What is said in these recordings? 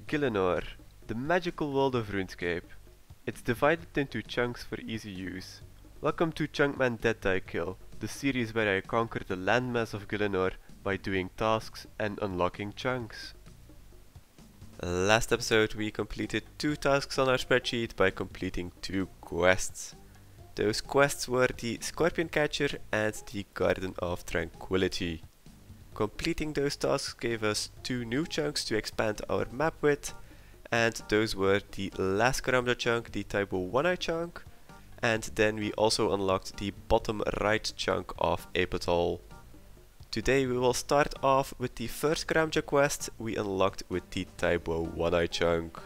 Gielinor, the magical world of RuneScape. It's divided into chunks for easy use. Welcome to Chunkman Dead Die Kill, the series where I conquer the landmass of Gielinor by doing tasks and unlocking chunks. Last episode we completed 2 tasks on our spreadsheet by completing 2 quests. Those quests were the Scorpion Catcher and the Garden of Tranquility. Completing those tasks gave us 2 new chunks to expand our map with, and those were the last Karamja chunk, the Typo 1 chunk, and then we also unlocked the bottom right chunk of Apatol. Today we will start off with the first Karamja quest we unlocked with the Typo 1 chunk.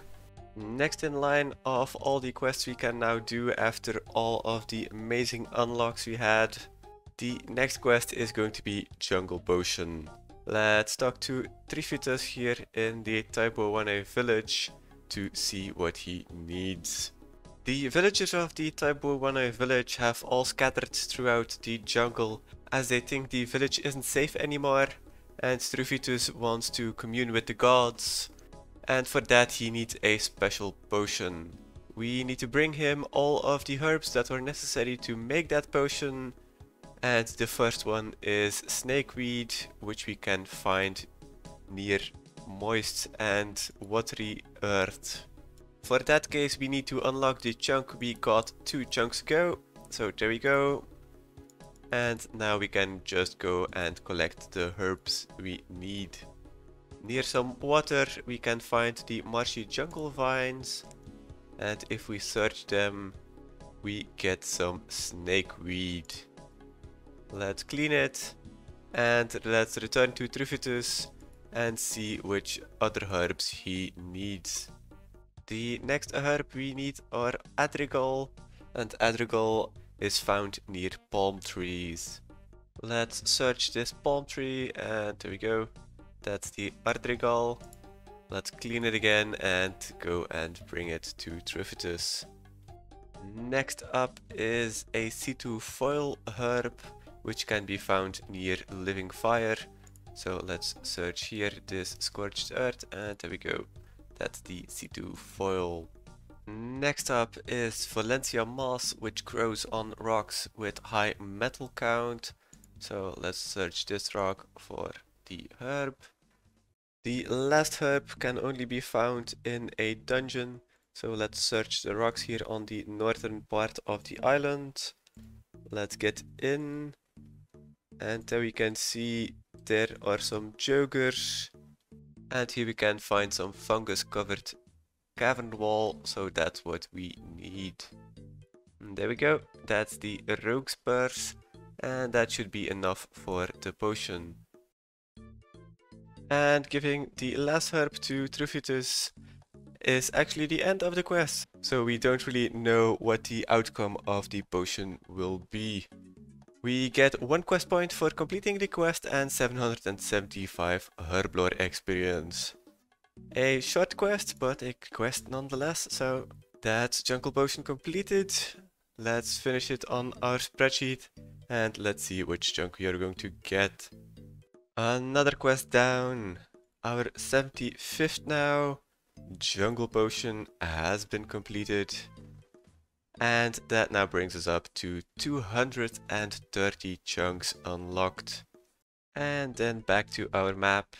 Next in line of all the quests we can now do after all of the amazing unlocks we had, the next quest is going to be Jungle Potion. Let's talk to Trifitus here in the Typo 1 village to see what he needs. The villagers of the Typo 1 village have all scattered throughout the jungle as they think the village isn't safe anymore, and Trifitus wants to commune with the gods, and for that he needs a special potion. We need to bring him all of the herbs that are necessary to make that potion, and the first one is snakeweed, which we can find near moist and watery earth. For that case we need to unlock the chunk we got 2 chunks ago, so there we go. And now we can just go and collect the herbs we need. Near some water we can find the marshy jungle vines, and if we search them we get some snakeweed. Let's clean it and let's return to Trifitus and see which other herbs he needs. The next herb we need are Adrigal, and Adrigal is found near palm trees. Let's search this palm tree and there we go. That's the Adrigal. Let's clean it again and go and bring it to Trifitus. Next up is a C2 foil herb, which can be found near living fire. So let's search here this scorched earth and there we go. That's the C2 foil. Next up is Valencia moss, which grows on rocks with high metal count. So let's search this rock for the herb. The last herb can only be found in a dungeon. So let's search the rocks here on the northern part of the island. Let's get in. And there we can see there are some jogers, and here we can find some fungus covered cavern wall, so that's what we need. And there we go, that's the rogue spurs, and that should be enough for the potion. And giving the last herb to Trifitus is actually the end of the quest, so we don't really know what the outcome of the potion will be. We get 1 quest point for completing the quest and 775 herblore experience. A short quest, but a quest nonetheless, so that's Jungle Potion completed. Let's finish it on our spreadsheet and let's see which chunk we are going to get. Another quest down, our 75th now. Jungle Potion has been completed. And that now brings us up to 230 chunks unlocked. And then back to our map.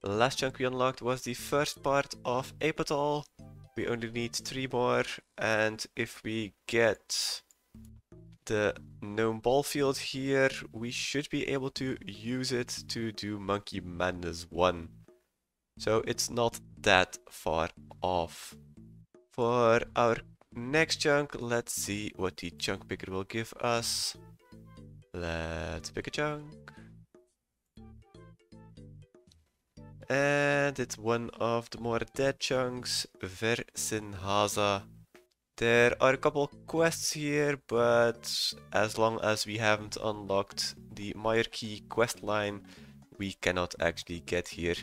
The last chunk we unlocked was the first part of Apatol. We only need 3 more, and if we get the gnome ball field here, we should be able to use it to do Monkey Madness 1. So it's not that far off. For our next chunk, let's see what the chunk picker will give us. Let's pick a chunk. And it's one of the more dead chunks, Versinhaza. There are a couple quests here, but as long as we haven't unlocked the Myrkey quest line, we cannot actually get here.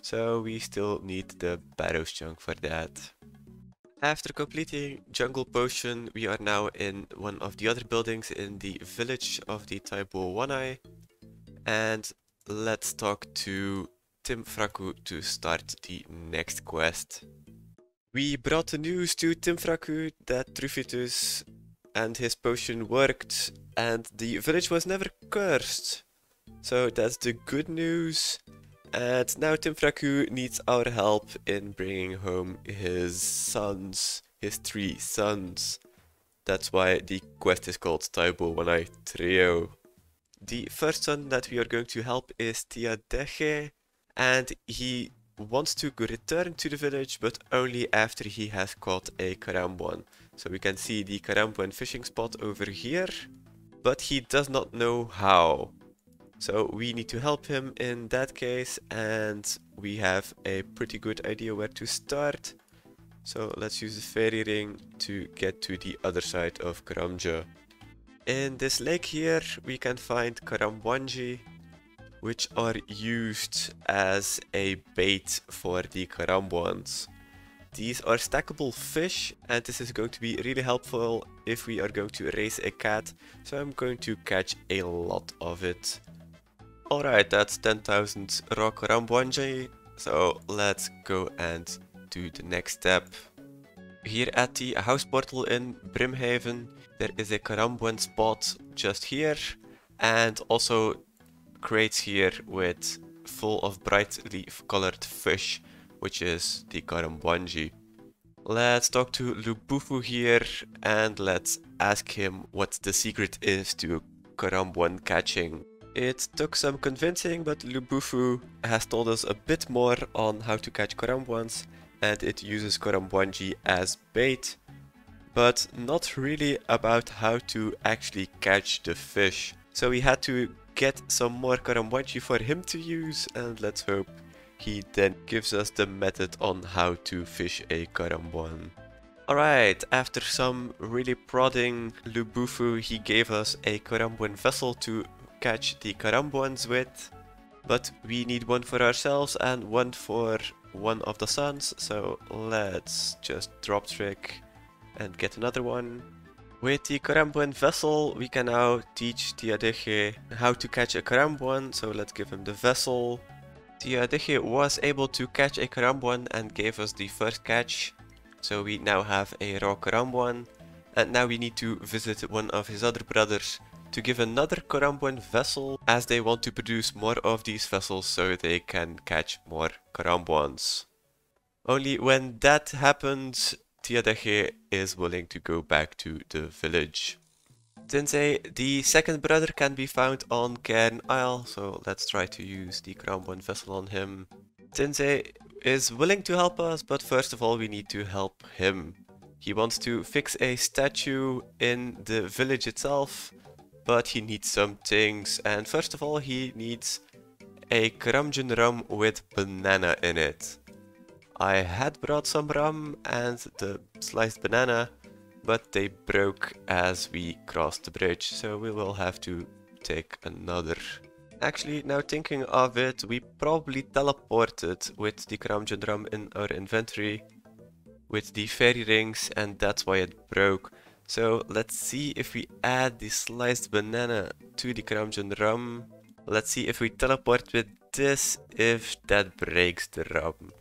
So we still need the Barrows chunk for that. After completing Jungle Potion, we are now in one of the other buildings in the village of the Typo 1, and let's talk to Timfraku to start the next quest. We brought the news to Timfraku that Trufitus and his potion worked and the village was never cursed. So that's the good news. And now Timfraku needs our help in bringing home his sons, his 3 sons. That's why the quest is called Taibo Wanai Trio. The first son that we are going to help is Tiadeche, and he wants to return to the village, but only after he has caught a Karambuan. So we can see the Karambuan fishing spot over here, but he does not know how. So we need to help him in that case, and we have a pretty good idea where to start. So let's use the fairy ring to get to the other side of Karamja. In this lake here we can find Karamwanji, which are used as a bait for the Karambuans. These are stackable fish, and this is going to be really helpful if we are going to raise a cat, so I'm going to catch a lot of it. Alright, that's 10,000 raw Karamwanji, so let's go and do the next step. Here at the house portal in Brimhaven, there is a Karambuan spot just here, and also crates here with full of brightly colored fish, which is the Karamwanji. Let's talk to Lubufu here and let's ask him what the secret is to Karambuan catching. It took some convincing, but Lubufu has told us a bit more on how to catch Karambuans, and it uses Karamwanji as bait, but not really about how to actually catch the fish. So we had to get some more Karamwanji for him to use, and let's hope he then gives us the method on how to fish a Karambuan. Alright, after some really prodding Lubufu, he gave us a Karambuan vessel to catch the Karambuans with, but we need one for ourselves and one for one of the sons, so let's just drop trick and get another one. With the Karambuan vessel we can now teach Tiadeche how to catch a Karambuan, so let's give him the vessel. Tiadeche was able to catch a Karambuan and gave us the first catch, so we now have a raw Karambuan, and now we need to visit one of his other brothers to give another Karambuan vessel, as they want to produce more of these vessels so they can catch more Karambuans. Only when that happens, Tiadeche is willing to go back to the village. Tensei, the second brother, can be found on Cairn Isle, so let's try to use the Karambuan vessel on him. Tensei is willing to help us, but first of all we need to help him. He wants to fix a statue in the village itself, but he needs some things, and first of all he needs a Karamjan rum with banana in it. I had brought some rum and the sliced banana, but they broke as we crossed the bridge, so we will have to take another. Actually, now thinking of it, we probably teleported with the Karamjan rum in our inventory with the fairy rings, and that's why it broke. So let's see if we add the sliced banana to the Karamjan rum. Let's see if we teleport with this, if that breaks the rum.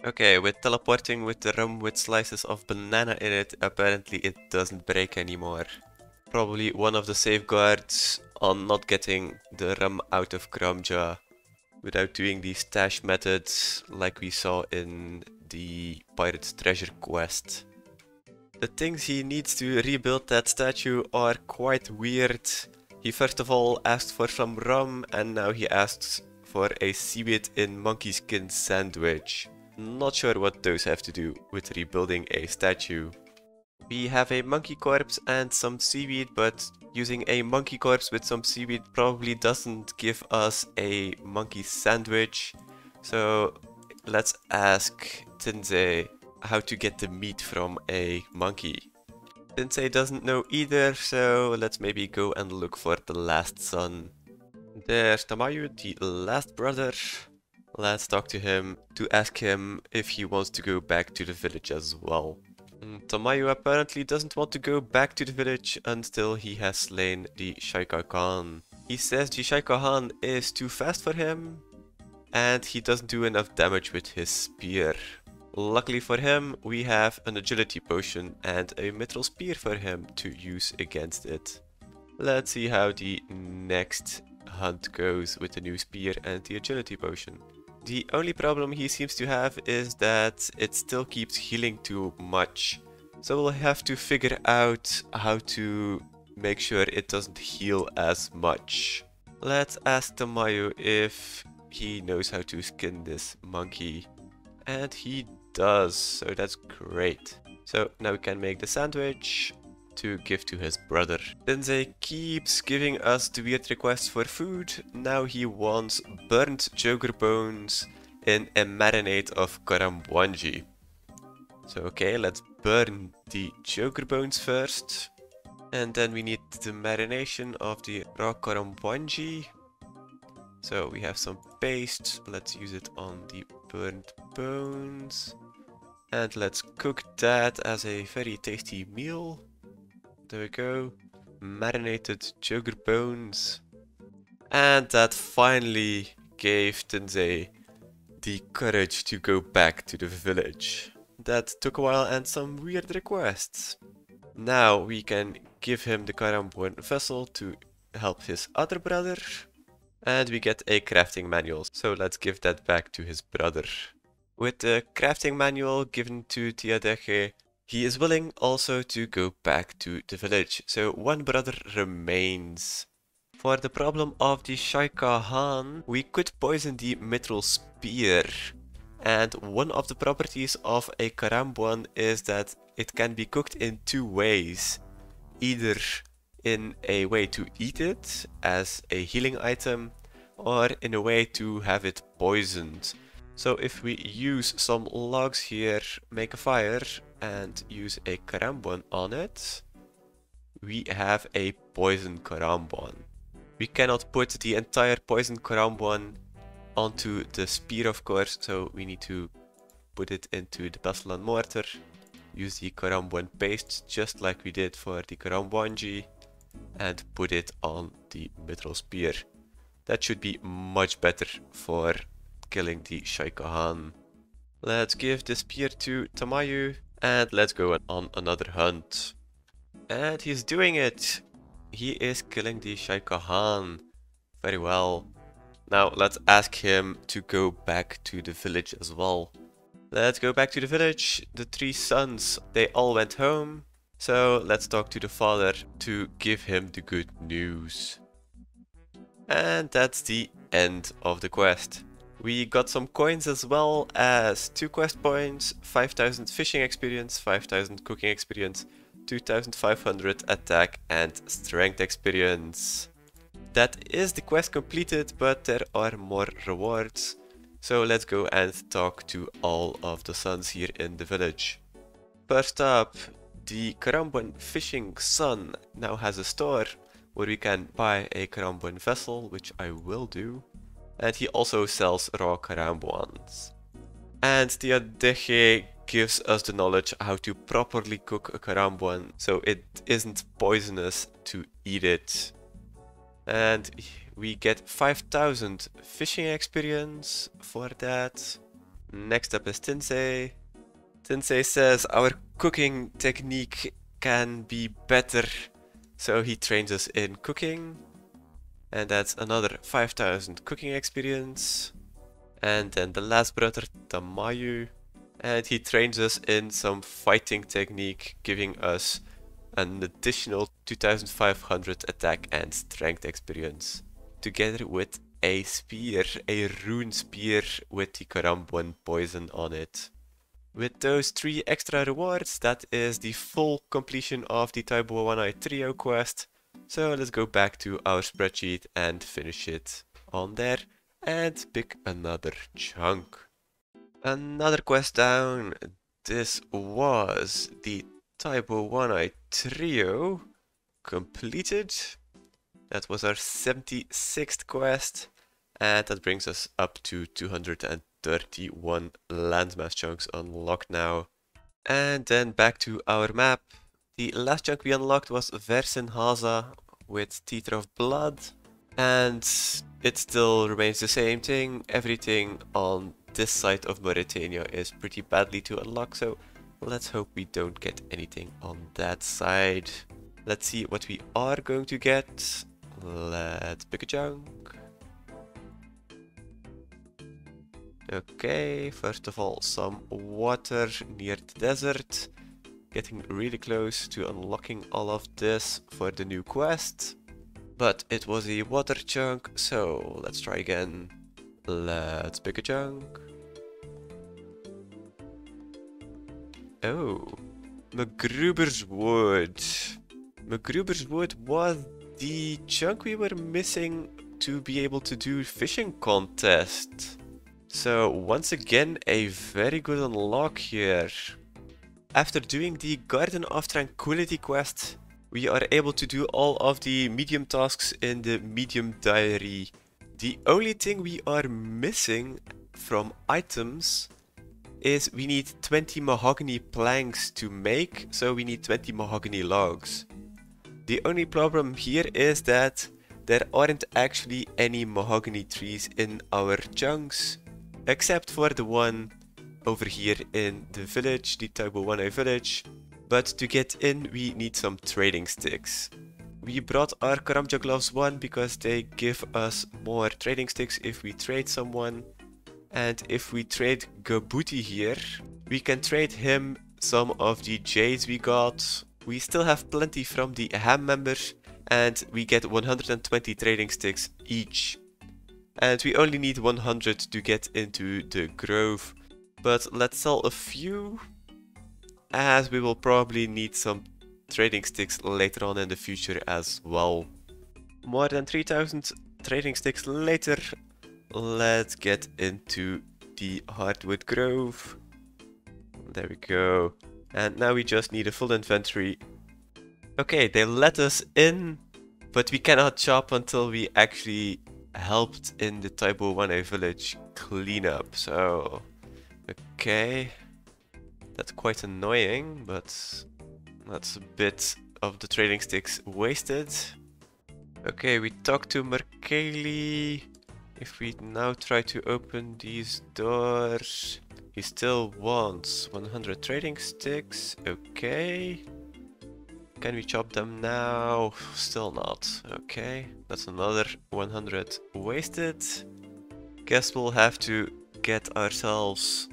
Okay, with teleporting with the rum with slices of banana in it, apparently it doesn't break anymore. Probably one of the safeguards on not getting the rum out of Karamja without doing the stash methods like we saw in the Pirate's Treasure quest. The things he needs to rebuild that statue are quite weird. He first of all asked for some rum, and now he asks for a seaweed in monkey skin sandwich. Not sure what those have to do with rebuilding a statue. We have a monkey corpse and some seaweed, but using a monkey corpse with some seaweed probably doesn't give us a monkey sandwich. So let's ask Tensei how to get the meat from a monkey. Tensei doesn't know either, so let's maybe go and look for the last son. There's Tamayu, the last brother. Let's talk to him to ask him if he wants to go back to the village as well. Tamayu apparently doesn't want to go back to the village until he has slain the Shaika Khan. He says the Shaika Khan is too fast for him, and he doesn't do enough damage with his spear. Luckily for him, we have an agility potion and a mithril spear for him to use against it. Let's see how the next hunt goes with the new spear and the agility potion. The only problem he seems to have is that it still keeps healing too much. So we'll have to figure out how to make sure it doesn't heal as much. Let's ask Tamayo if he knows how to skin this monkey. And he does, so that's great. So now we can make the sandwich to give to his brother. Tensei keeps giving us the weird requests for food. Now he wants burnt joker bones in a marinade of karambwanji. So okay, let's burn the joker bones first. And then we need the marination of the raw karambwanji. So we have some paste, let's use it on the burnt bones. And let's cook that as a very tasty meal. There we go. Marinated joker bones. And that finally gave Tensei the courage to go back to the village. That took a while and some weird requests. Now we can give him the karambwan vessel to help his other brother. And we get a crafting manual, so let's give that back to his brother. With the crafting manual given to Tiadeche, he is willing also to go back to the village, so one brother remains. For the problem of the Shaikahan, we could poison the mithril spear. And one of the properties of a karambwan is that it can be cooked in two ways. Either in a way to eat it as a healing item, or in a way to have it poisoned. So if we use some logs here, make a fire, and use a karambwan on it, we have a poison karambwan. We cannot put the entire poison karambwan onto the spear, of course, so we need to put it into the pestle and mortar, use the karambwan paste just like we did for the karambwanji, and put it on the mithril spear. That should be much better for killing the Shaikahan. Let's give the spear to Tamayu and let's go on another hunt. And he's doing it! He is killing the Shaikahan. Very well. Now let's ask him to go back to the village as well. Let's go back to the village. The three sons, they all went home. So let's talk to the father to give him the good news. And that's the end of the quest. We got some coins as well as 2 quest points, 5000 fishing experience, 5000 cooking experience, 2500 attack and strength experience. That is the quest completed, but there are more rewards. So let's go and talk to all of the sons here in the village. First up, the karambwan fishing son now has a store where we can buy a karambwan vessel, which I will do. And he also sells raw karambwans. And Tiadeche gives us the knowledge how to properly cook a karambwan so it isn't poisonous to eat it. And we get 5000 fishing experience for that. Next up is Tensei. Tensei says our cooking technique can be better, so he trains us in cooking. And that's another 5000 cooking experience. And then the last brother, Tamayu. And he trains us in some fighting technique, giving us an additional 2500 attack and strength experience. Together with a spear, a rune spear with the karambwan poison on it. With those 3 extra rewards, that is the full completion of the Taibo Wanai Trio quest. So let's go back to our spreadsheet and finish it on there and pick another chunk. Another quest down. This was the Taibo Wanai Trio completed. That was our 76th quest, and that brings us up to 231 landmass chunks unlocked now. And then back to our map. The last chunk we unlocked was Versenhaza with Teeth of Blood, and it still remains the same thing. Everything on this side of Mauritania is pretty badly to unlock, so let's hope we don't get anything on that side. Let's see what we are going to get. Let's pick a chunk. Okay, first of all, some water near the desert. Getting really close to unlocking all of this for the new quest. But it was a water chunk, so let's try again. Let's pick a chunk. Oh, McGruber's Wood. McGruber's Wood was the chunk we were missing to be able to do fishing contest. So once again, a very good unlock here. After doing the Garden of Tranquility quest, we are able to do all of the medium tasks in the medium diary. The only thing we are missing from items is we need 20 mahogany planks to make, so we need 20 mahogany logs. The only problem here is that there aren't actually any mahogany trees in our chunks, except for the one over here in the village, the Taibo 1A village. But to get in, we need some trading sticks. We brought our Karamja gloves 1 because they give us more trading sticks if we trade someone. And if we trade Gabuti here, we can trade him some of the jades we got. We still have plenty from the ham members, and we get 120 trading sticks each. And we only need 100 to get into the grove. But let's sell a few, as we will probably need some trading sticks later on in the future as well. More than 3000 trading sticks later, let's get into the hardwood grove. There we go. And now we just need a full inventory. Okay, they let us in, but we cannot chop until we actually helped in the Taibo 1A village cleanup. So, okay. That's quite annoying, but that's a bit of the trading sticks wasted. Okay, we talked to Merkeli. If we now try to open these doors, he still wants 100 trading sticks. Okay. Can we chop them now? Still not. Okay, that's another 100 wasted. Guess we'll have to get ourselves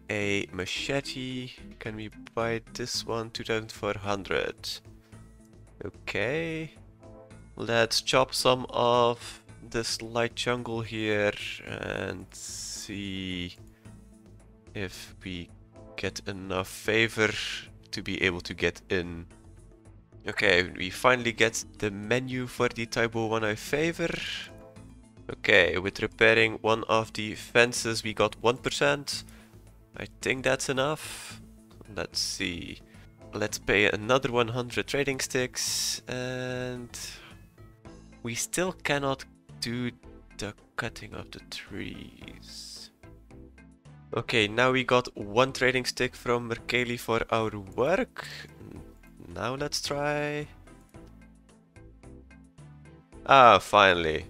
a machete. Can we buy this one? 2400. Okay. Let's chop some of this light jungle here and see if we get enough favor to be able to get in. Okay, we finally get the menu for the Taibo 1A favor. Okay, with repairing one of the fences we got 1%. I think that's enough. Let's see. Let's pay another 100 trading sticks, and we still cannot do the cutting of the trees. Okay, now we got one trading stick from Merkeli for our work. Now let's try. Ah, finally.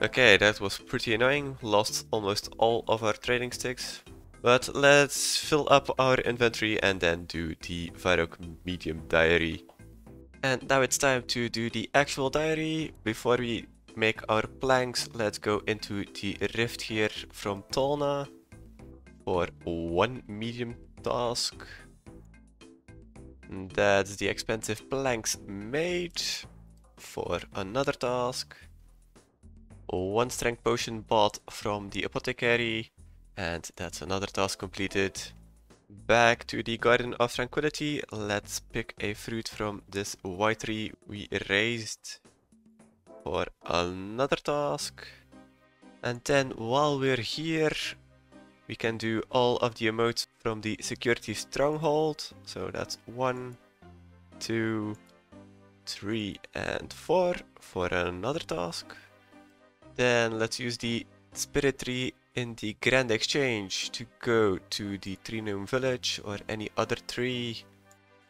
Okay, that was pretty annoying. Lost almost all of our trading sticks. But let's fill up our inventory and then do the Varrock medium diary. And now it's time to do the actual diary. Before we make our planks, let's go into the rift here from Tolna for one medium task. And that's the expensive planks made for another task. One strength potion bought from the apothecary. And that's another task completed. Back to the Garden of Tranquility. Let's pick a fruit from this white tree we raised for another task. And then while we're here, we can do all of the emotes from the security stronghold. So that's 1, 2, 3, and 4 for another task. Then let's use the spirit tree in the Grand Exchange to go to the Trinum village or any other tree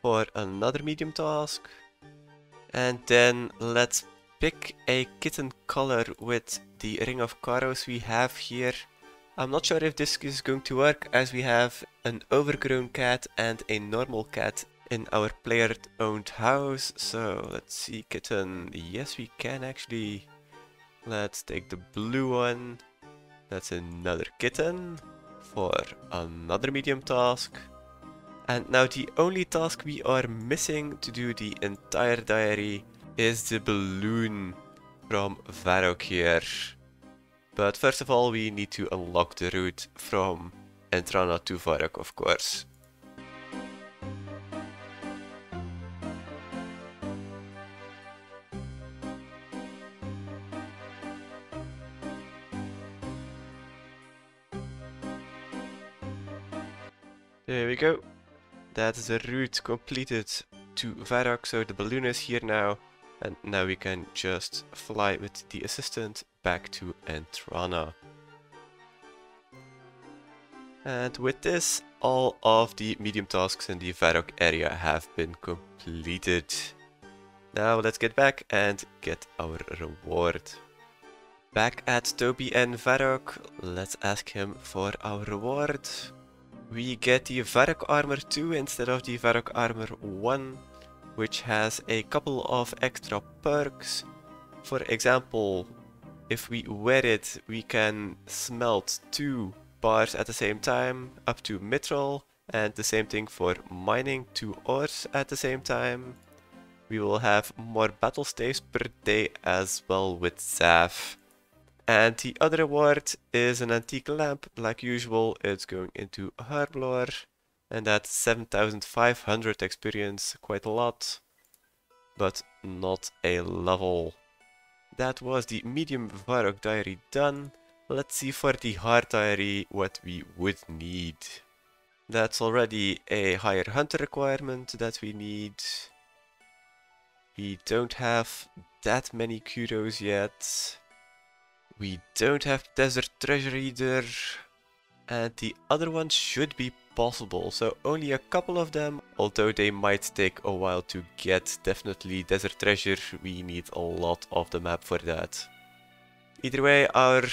for another medium task. And then let's pick a kitten color with the ring of Karos we have here. I'm not sure if this is going to work as we have an overgrown cat and a normal cat in our player-owned house. So let's see, kitten. Yes, we can actually. Let's take the blue one. That's another kitten for another medium task. And now the only task we are missing to do the entire diary is the balloon from Varrock here. But first of all, we need to unlock the route from Entrana to Varrock, of course. There we go. That's the route completed to Varrock, so the balloon is here now. And now we can just fly with the assistant back to Entrana. And with this, all of the medium tasks in the Varrock area have been completed. Now let's get back and get our reward. Back at Toby and Varrock, let's ask him for our reward. We get the Varrock Armor 2 instead of the Varrock Armor 1, which has a couple of extra perks. For example, if we wear it, we can smelt 2 bars at the same time, up to mithril, and the same thing for mining 2 ores at the same time. We will have more battle staves per day as well with Zav. And the other reward is an antique lamp. Like usual, it's going into Herblore. And that's 7,500 experience, quite a lot, but not a level. That was the medium Varrock diary done. Let's see for the hard diary what we would need. That's already a higher hunter requirement that we need. We don't have that many kudos yet. We don't have desert treasure either. And the other ones should be possible, so only a couple of them, although they might take a while to get. Definitely desert treasure, we need a lot of the map for that. Either way, our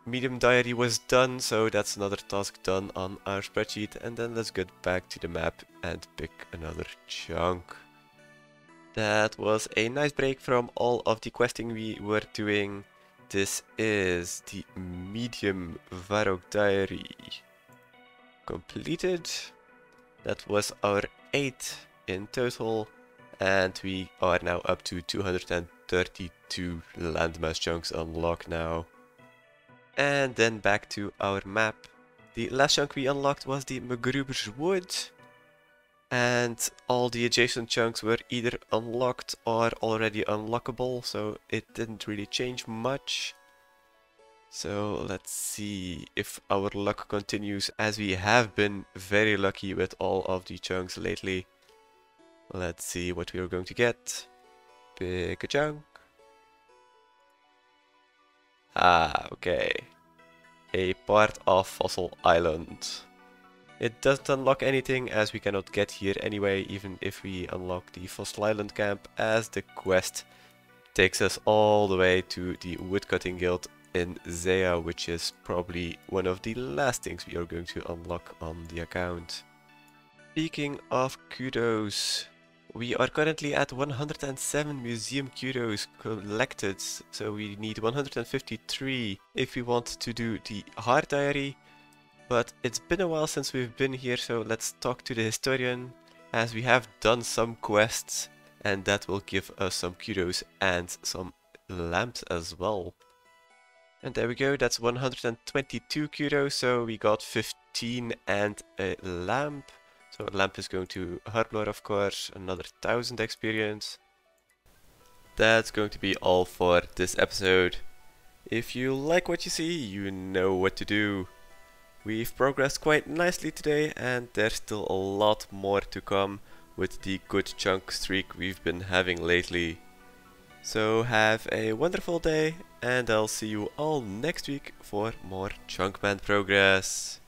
medium diary was done, so that's another task done on our spreadsheet, and then let's get back to the map and pick another chunk. That was a nice break from all of the questing we were doing. This is the medium Varrock diary completed. That was our 8 in total, and we are now up to 232 landmass chunks unlocked now. And then back to our map. The last chunk we unlocked was the McGruber's Wood, and all the adjacent chunks were either unlocked or already unlockable, so it didn't really change much. So let's see if our luck continues, as we have been very lucky with all of the chunks lately. Let's see what we are going to get. Pick a chunk. Ah, okay. A part of Fossil Island. It doesn't unlock anything, as we cannot get here anyway, even if we unlock the Fossil Island camp, as the quest takes us all the way to the Woodcutting Guild in Zea, which is probably one of the last things we are going to unlock on the account. Speaking of kudos, we are currently at 107 museum kudos collected, so we need 153 if we want to do the hard diary. But it's been a while since we've been here, so let's talk to the historian, as we have done some quests, and that will give us some kudos and some lamps as well. And there we go, that's 122 kudos, so we got 15 and a lamp. So a lamp is going to Herblore, of course, another 1000 experience. That's going to be all for this episode. If you like what you see, you know what to do. We've progressed quite nicely today, and there's still a lot more to come with the good chunk streak we've been having lately. So have a wonderful day, and I'll see you all next week for more Chunkman progress.